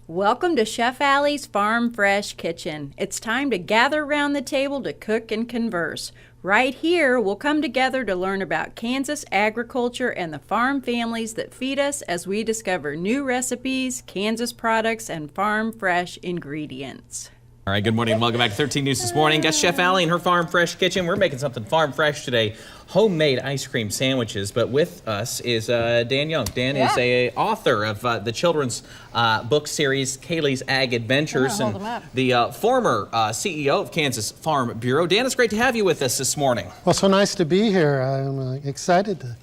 Welcome to Chef Allie's Farm Fresh Kitchen. It's time to gather around the table to cook and converse. Right here, we'll come together to learn about Kansas agriculture and the farm families that feed us as we discover new recipes, Kansas products, and farm fresh ingredients. All right, good morning and welcome back to 13 News This Morning. Got Chef Allie in her Farm Fresh Kitchen. We're making something farm fresh today, homemade ice cream sandwiches. But with us is Dan Young. Dan is a author of the children's book series, Kaylee's Ag Adventures, and the former CEO of Kansas Farm Bureau. Dan, it's great to have you with us this morning. Well, so nice to be here. I'm excited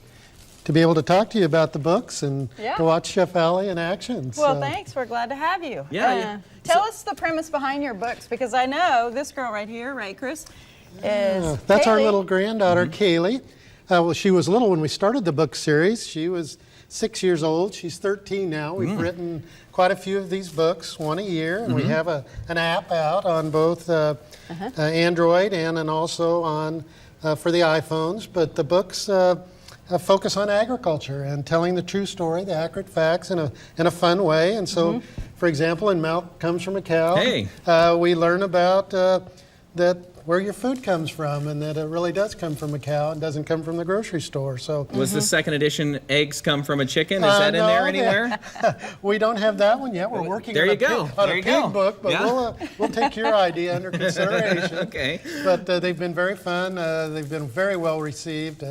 to be able to talk to you about the books and to watch Chef Allie in action. Well, thanks. We're glad to have you. Tell us the premise behind your books, because I know this girl right here, right, Chris, is that's Kaylee. our little granddaughter, Kaylee. Well, she was little when we started the book series. She was 6 years old. She's 13 now. We've written quite a few of these books, one a year, and we have an app out on both Android and also on for the iPhones. But the books focus on agriculture and telling the true story, the accurate facts in a fun way. And so, for example, in Milk Comes from a Cow, we learn about that where your food comes from, and that it really does come from a cow and doesn't come from the grocery store. So, was the second edition Eggs Come from a Chicken? Is that in there anywhere? We don't have that one yet. We're working on a pig book, but we'll take your idea under consideration. Okay. But they've been very fun. They've been very well received.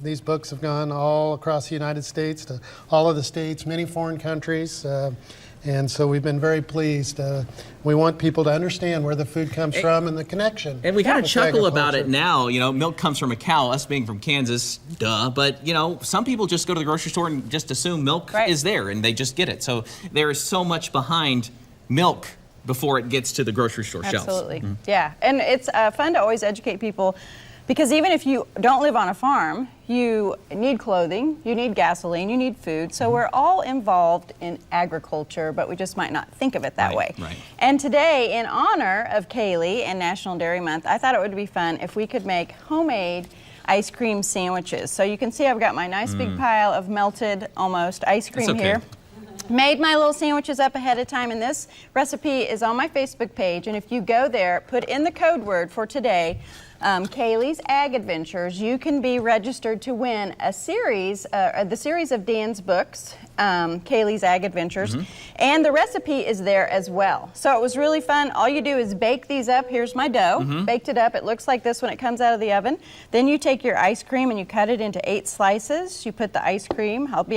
These books have gone all across the United States, to all of the states, many foreign countries, and so we've been very pleased. We want people to understand where the food comes from and the connection. And we kind of chuckle about it now, you know, milk comes from a cow, us being from Kansas, duh. But, you know, some people just go to the grocery store and just assume milk is there, and they just get it. So there is so much behind milk before it gets to the grocery store shelves. Absolutely, yeah. And it's fun to always educate people, because even if you don't live on a farm, you need clothing, you need gasoline, you need food. So we're all involved in agriculture, but we just might not think of it that way. Right. And today, in honor of Kaylee and National Dairy Month, I thought it would be fun if we could make homemade ice cream sandwiches. So you can see I've got my nice big pile of melted almost ice cream here. Made my little sandwiches up ahead of time, and this recipe is on my Facebook page. And if you go there, put in the code word for today, Kaylee's Ag Adventures, you can be registered to win a series, the series of Dan's books, Kaylee's Ag Adventures, and the recipe is there as well. So it was really fun. All you do is bake these up. Here's my dough. Baked it up. It looks like this when it comes out of the oven. Then you take your ice cream and you cut it into 8 slices. You put the ice cream, hope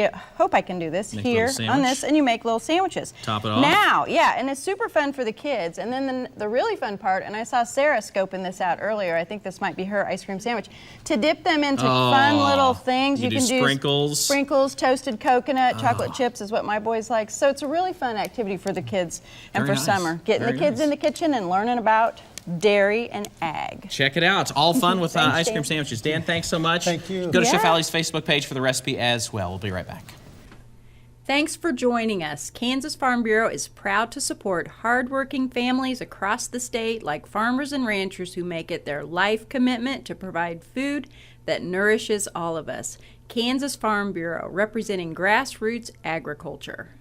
I can do this, here on this, and you make little sandwiches. Top it off. Now, and it's super fun for the kids. And then the really fun part, and I saw Sarah scoping this out earlier, I think this might be her ice cream sandwich, to dip them into fun little things. You can do sprinkles, toasted coconut, chocolate chips is what my boys like. So it's a really fun activity for the kids and for summer. Getting the kids in the kitchen and learning about dairy and ag. Check it out. It's all fun with ice cream sandwiches. Dan, thanks so much. Thank you. Go to Chef Allie's Facebook page for the recipe as well. We'll be right back. Thanks for joining us. Kansas Farm Bureau is proud to support hardworking families across the state, like farmers and ranchers who make it their life commitment to provide food that nourishes all of us. Kansas Farm Bureau, representing grassroots agriculture.